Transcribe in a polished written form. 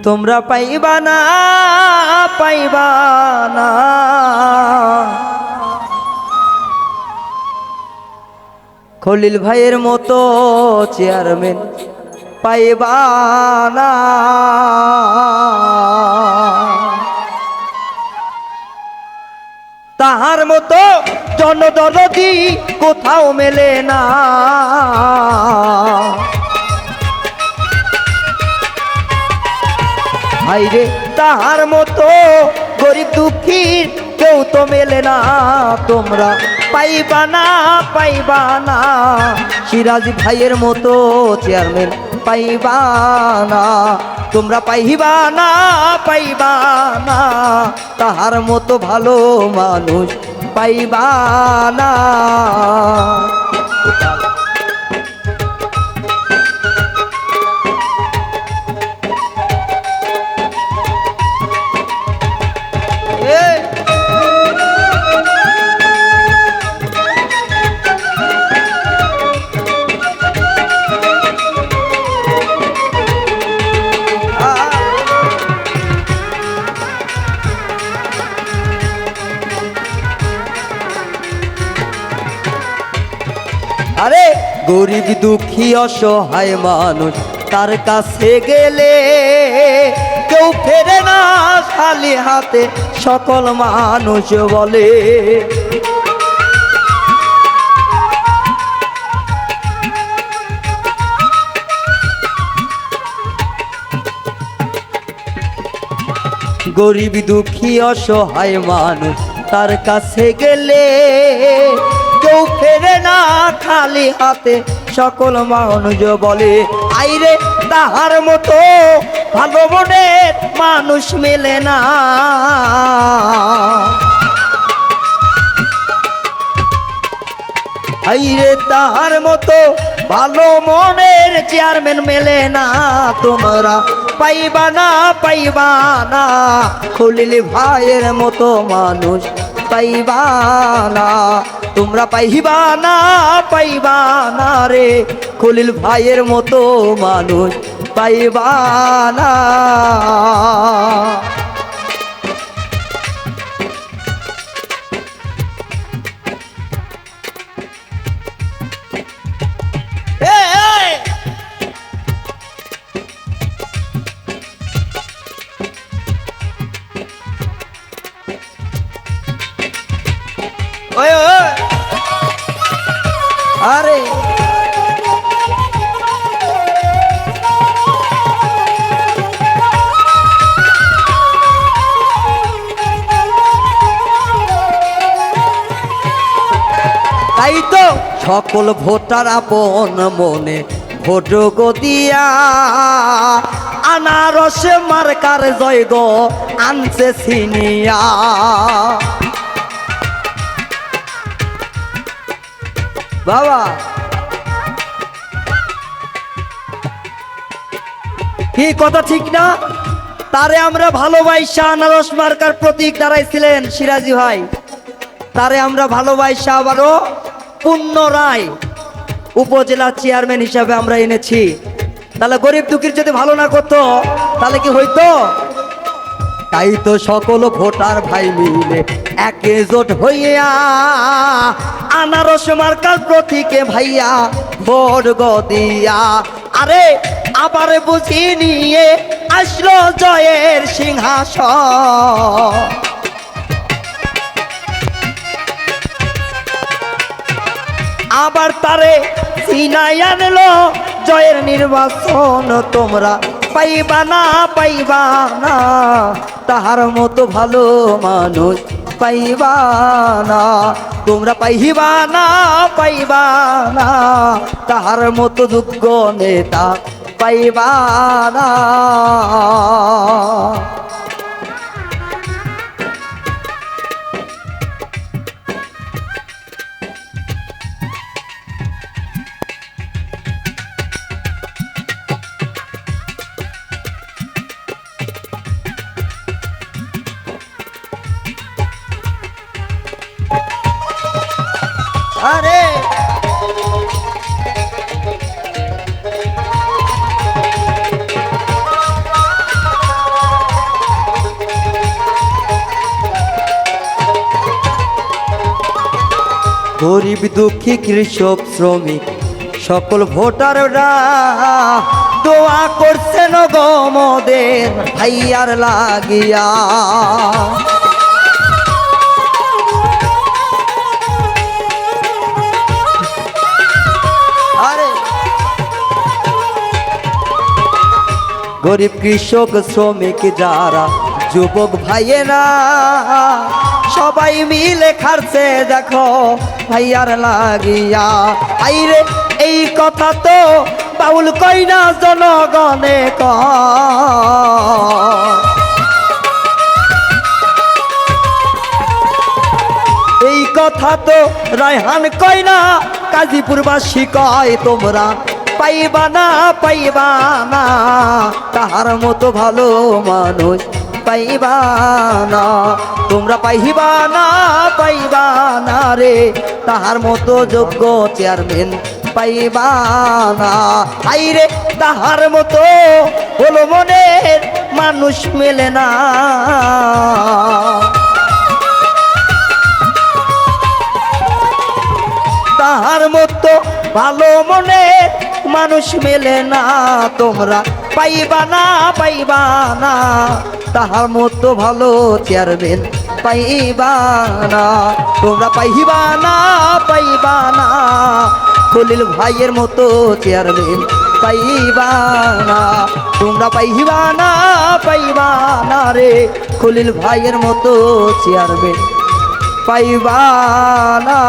তোমরা পাইবা না, পাইবা না খলিল ভাইয়ের মতো চেয়ারম্যান, পাইবা না। তাহার মতো জনদরদি কোথাও মেলে না। হাইরে তাহার মতো গরিব দুঃখীর কেউ তো মেলে না। তোমরা পাইবা না, পাইবা না সিরাজ ভাইয়ের মতো চেয়ারম্যান, পাইবা না। তোমরা পাইবা না, পাইবা না তাহার মতো ভালো মানুষ, পাইবা না। আরে গরিব দুঃখী অসহায় মানুষ তার কাছে গেলে কেউ ফেরে না খালি হাতে, সকল মানুষ বলে। গরিব দুঃখী অসহায় মানুষ তার কাছে গেলে কেউ ফেরে না খালি হাতে, সকল মানুষ বলে। আইরে তাহার মতো ভালো মনের মানুষ মেলে না। আইরে তাহার মতো ভালো মনের চেয়ারম্যান মেলে না। তোমরা পাইবা না, পাইবা না খলিল ভাইয়ের মতো মানুষ, পাইবা না। তোমরা পাইবা না, পাইবা না রে খলিল ভাইয়ের মতো মানুষ, পাইবা না। আরে তাই তো সকল ভোটার আপন মনে ভোট গো দিয়া, আনারস মার্কার জয় গো আনছে ছিনিয়া। বাবা কি কথা ঠিক না? তারে আমরা ভালোবাসা, আনারস মার্কার প্রতীক দাঁড়াইছিলেন সিরাজি ভাই, তারে আমরা ভালোবাসা আবারও পুনরায় উপজেলা চেয়ারম্যান হিসাবে আমরা এনেছি। তাহলে গরিব দুঃখীর যদি ভালো না করতো তাহলে কি হইতো? তাই তো সকল ভোটার ভাই মিলে একজোট হইয়া আনারস মার্কার প্রতীকে ভাইয়া ভোট গো দিয়া। আরে আবার বুঝি নিয়ে আসলো জয়ের সিংহাসন। আবার তারে সিনাই আনলো জয়ের নির্বাচন। তোমরা পাইবা না, পাইবা না তাহার মতো ভালো মানুষ, পাইবা না। তোমরা পাইবা না, পাইবা না তাহার মতো যোগ্য নেতা, পাইবা না। আরে গরিব দুঃখী কৃষক শ্রমিক সকল ভোটাররা দোয়া করছেন গো মোদের ভাইয়ার লাগিয়া। আরে গরিব কৃষক শ্রমিক যারা যুবক ভাইয়েরা সবাই মিলে খাচ্ছে দেখো ভাইয়ার লাগিয়া। আইরে এই কথা তো বাউল কই না জনগণে এই কথা তো রায়হান কই না গাজীপুরবাসী কয় তোমরা পাইবা না তাহার মতো ভালো মানুষ পাইবা না, তোমরা পাইবা না রে তাহার মতো যোগ্য চেয়ারম্যান পাইবা না। আইরে তাহার মতো হলো মনের মানুষ মেলে না। তাহার মতো ভালো মনে মানুষ মেলে না, তোমরা পাইবা না তাহার মতো ভালো চেয়ারম্যান পাইবা না, তোমরা পাইবা না খলিল ভাইয়ের মতো চেয়ারম্যান পাইবা না, তোমরা পাইবা না রে খলিল ভাইয়ের মতো চেয়ারম্যান পাইবা না।